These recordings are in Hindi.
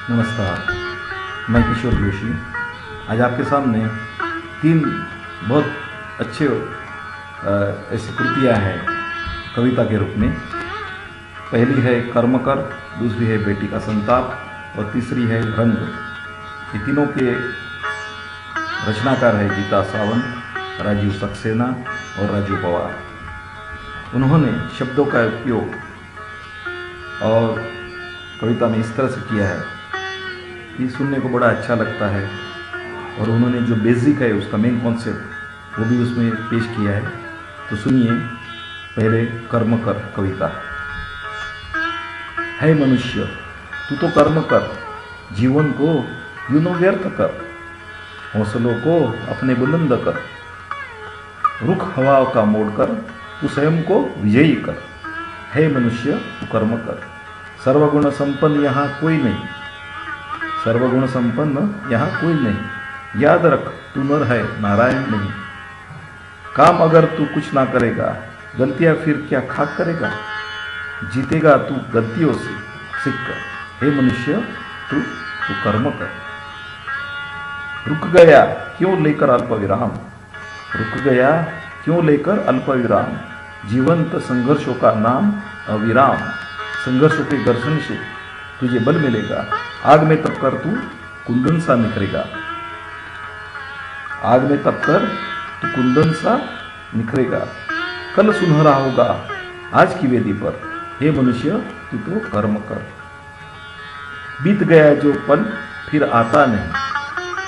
नमस्कार, मैं किशोर जोशी आज आपके सामने तीन बहुत अच्छे ऐसी कृतियाँ हैं कविता के रूप में। पहली है कर्म कर, दूसरी है बेटी का संताप और तीसरी है रंग। ये तीनों के रचनाकार है गीता सावंत, राजीव सक्सेना और राजू पवार। उन्होंने शब्दों का उपयोग और कविता में इस तरह से किया है कि सुनने को बड़ा अच्छा लगता है, और उन्होंने जो बेसिक है उसका मेन कॉन्सेप्ट वो भी उसमें पेश किया है। तो सुनिए पहले कर्म कर कविता। है मनुष्य तू तो कर्म कर, जीवन को यूं न व्यर्थ कर, हौसलों को अपने बुलंद कर, रुख हवा का मोड़ कर तू स्वयं को विजयी कर। है मनुष्य तू कर्म कर, सर्वगुण संपन्न यहाँ कोई नहीं, सर्वगुण संपन्न यहाँ कोई नहीं। याद रख तू नर है नारायण नहीं, काम अगर तू कुछ ना करेगा गलतियां फिर क्या खाक करेगा। जीतेगा तू गलतियों से सीख कर, हे मनुष्य तू कर्म कर। रुक गया क्यों लेकर अल्प विराम, रुक गया क्यों लेकर अल्प विराम। जीवंत संघर्षों का नाम अविराम, संघर्षों के घर्षण से तुझे बल मिलेगा। आग में तप कर तू कुंदन सा निखरेगा, आग में तप कर तू कुंदन सा निखरेगा। कल सुनहरा होगा आज की वेदी पर, हे मनुष्य तू तो कर्म कर। बीत गया जो पल फिर आता नहीं,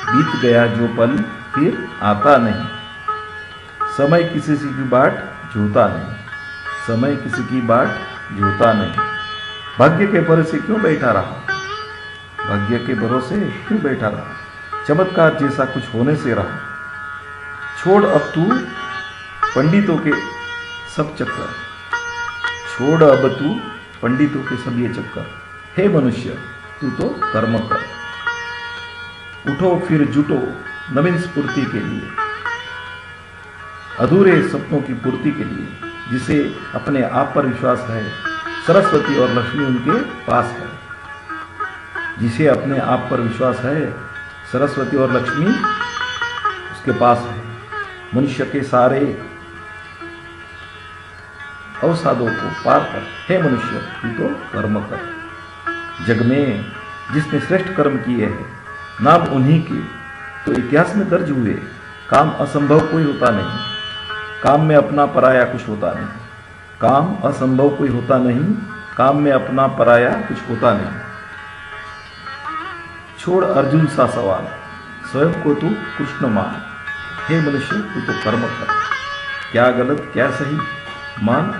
बीत गया जो पल फिर आता नहीं। समय किसी की बाट जोता नहीं, समय किसी की बाट जोता नहीं। भाग्य के भरोसे क्यों बैठा रहा, भाग्य के भरोसे क्यों बैठा रहा। चमत्कार जैसा कुछ होने से रहा, छोड़ अब तू पंडितों के सब चक्कर, छोड़ अब तू पंडितों के सब ये चक्कर। हे मनुष्य तू तो कर्म कर। उठो फिर जुटो नवीन स्फूर्ति के लिए, अधूरे सपनों की पूर्ति के लिए। जिसे अपने आप पर विश्वास है सरस्वती और लक्ष्मी उनके पास है, जिसे अपने आप पर विश्वास है सरस्वती और लक्ष्मी उसके पास है। मनुष्य के सारे अवसादों को पार कर, हे मनुष्य तू तो कर्म कर। जग में जिसने श्रेष्ठ कर्म किए हैं नाम उन्हीं के तो इतिहास में दर्ज हुए। काम असंभव कोई होता नहीं, काम में अपना पराया कुछ होता नहीं। काम असंभव कोई होता नहीं, काम में अपना पराया कुछ होता नहीं। छोड़ अर्जुन सा सवाल, स्वयं को तू कृष्ण मान। हे मनुष्य तू तो कर्म कर। क्या गलत क्या सही मान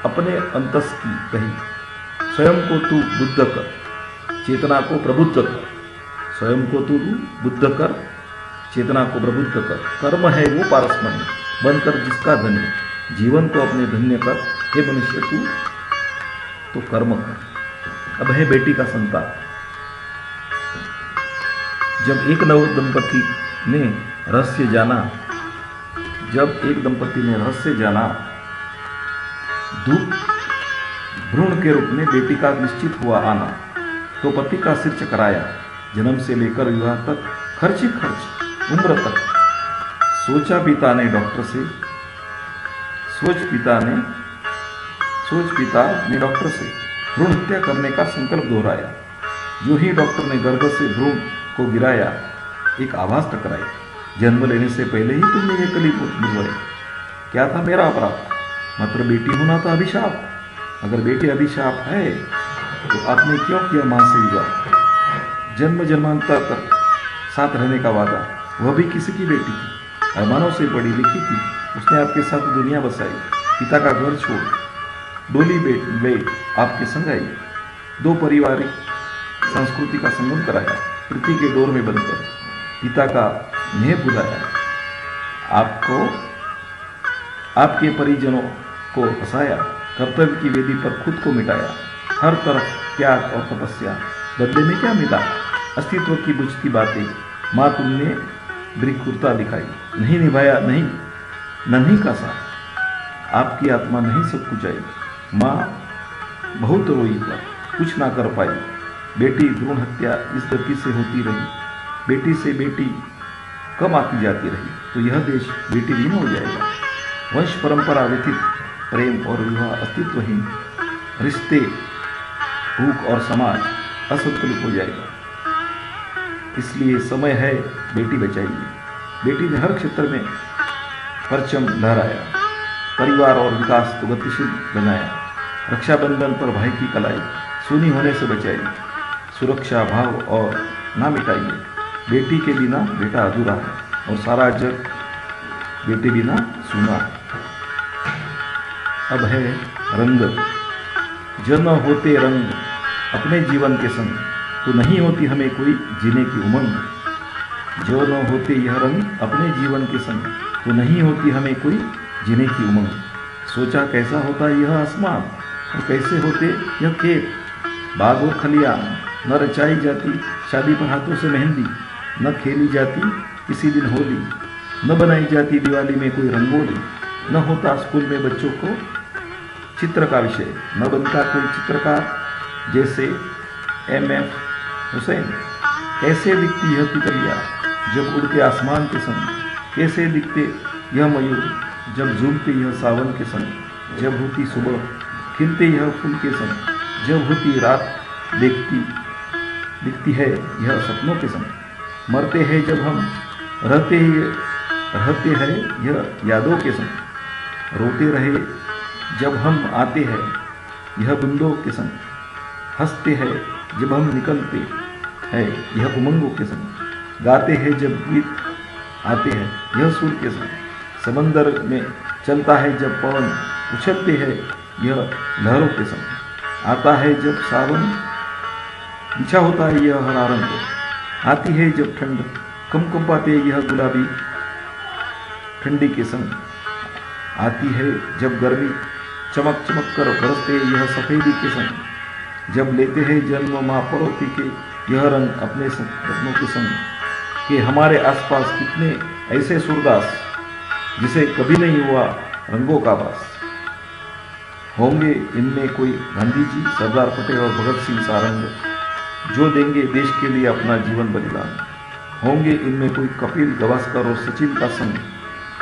अपने अंतस की कही। स्वयं को तू बुद्ध कर, चेतना को प्रबुद्ध कर। स्वयं को तू बुद्ध कर, चेतना को प्रबुद्ध कर। कर्म है वो पारसमणि, बनकर जिसका धनी, जीवन को अपने धन्य कर। हे मनुष्य तू तो कर्म कर। अब है बेटी का संताप। जब एक नव दंपति ने रहस्य जाना, जब एक दंपति ने रहस्य जाना, धूप भ्रूण के रूप में बेटी का निश्चित हुआ आना, तो पति का सिर चकराया। जन्म से लेकर विवाह तक खर्च ही खर्च, उम्र तक। सोचा पिता ने डॉक्टर से, सोच पिता ने डॉक्टर से भ्रूण हत्या करने का संकल्प दोहराया। जो ही डॉक्टर ने गर्भ से भ्रूण को गिराया, एक आवाज टकराई, जन्म लेने से पहले ही तुमने ये कली बुलवाई। क्या था मेरा अपराध, मात्र बेटी होना था अभिशाप। अगर बेटी अभिशाप है तो आपने क्यों किया मां से विवाह। जन्म जन्मांतर तक साथ रहने का वादा, वह भी किसी की बेटी थी, अरमानों से पढ़ी लिखी थी। उसने आपके साथ दुनिया बसाई, पिता का घर छोड़ डोली बेट आपके संग आई। दो पारिवारिक संस्कृति का संगम कराया, प्रीति के डोर में बंधकर पिता का नेह बुलाया। आपको आपके परिजनों को हंसाया, कर्तव्य की वेदी पर खुद को मिटाया। हर तरफ त्याग और तपस्या, बदले में क्या मिला, अस्तित्व की बुझती बातें। माँ तुमने ब्रिकुरता दिखाई, नहीं निभाया नहीं का साथ। आपकी आत्मा नहीं सब कुछ आई। माँ बहुत रोई पर कुछ ना कर पाई। बेटी भ्रूण हत्या इस गति से होती रही, बेटी से बेटी कम आती जाती रही, तो यह देश बेटी विहीन हो जाएगा। वंश परंपरा व्यतीत प्रेम और विवाह अस्तित्वहीन, रिश्ते, भूख और समाज असंतुलित हो जाएगा। इसलिए समय है बेटी बचाइए। बेटी ने हर क्षेत्र में परचम लहराया, परिवार और विकास को गतिशील बनाया, रक्षाबंधन पर भाई की कलाई सूनी होने से बचाई, सुरक्षा भाव और ना मिटाइए। बेटी के बिना बेटा अधूरा है और सारा जग बेटे बिना सूना है। अब है रंग। जन होते रंग अपने जीवन के संग, तो नहीं होती हमें कोई जीने की उमंग। जो न होते यह रंग अपने जीवन के संग, तो नहीं होती हमें कोई जीने की उमंग। सोचा कैसा होता यह आसमान और कैसे होते यह खेत, बाग और खलियान। न रचाई जाती शादी पर हाथों से मेहंदी, न खेली जाती किसी दिन होली, न बनाई जाती दिवाली में कोई रंगोली, न होता स्कूल में बच्चों को चित्र का विषय, न बनता कोई चित्रकार जैसे M.F. हुसैन। कैसे दिखती यह तितलियाँ जब उड़ते आसमान के संग, कैसे दिखते यह मयूर जब झूमते यह सावन के संग, जब होती सुबह खिलते यह फूल के संग, जब होती रात दिखती है यह सपनों के संग। मरते हैं जब हम रहते हैं यह यादों के संग, रोते रहे जब हम आते हैं यह बूंदों के संग, हंसते हैं जब हम निकलते हैं यह उमंगों के संग, गाते हैं जब गीत आते हैं यह सुर के संग, समंदर में चलता है जब पवन उछलते हैं यह लहरों के संग, आता है जब सावन बिछा होता है यह हरा रंग, आती है जब ठंड कंपाते यह गुलाबी ठंडी के संग, आती है जब गर्मी चमक चमक कर बरसते यह सफेदी के संग, जब लेते हैं जन्म माँ परोती के यह रंग अपने सपनों के संग। कि हमारे आसपास कितने ऐसे सूरदास जिसे कभी नहीं हुआ रंगों का वास। होंगे इनमें कोई गांधी जी, सरदार पटेल और भगत सिंह सारंग, जो देंगे देश के लिए अपना जीवन बलिदान। होंगे इनमें कोई कपिल गावस्कर और सचिन का संग,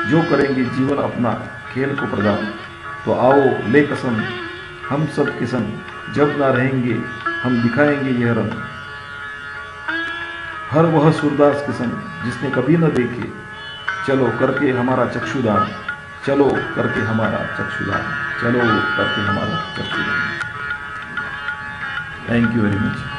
जो करेंगे जीवन अपना खेल को प्रदान। तो आओ ले कसम हम सब के संग, जब ना रहेंगे हम दिखाएंगे यह रंग। हर वह सूरदास के संग जिसने कभी न देखे, चलो करके हमारा चक्षुदान, चलो करके हमारा चक्षुदान, चलो करके हमारा चक्षुदान। Thank you very much.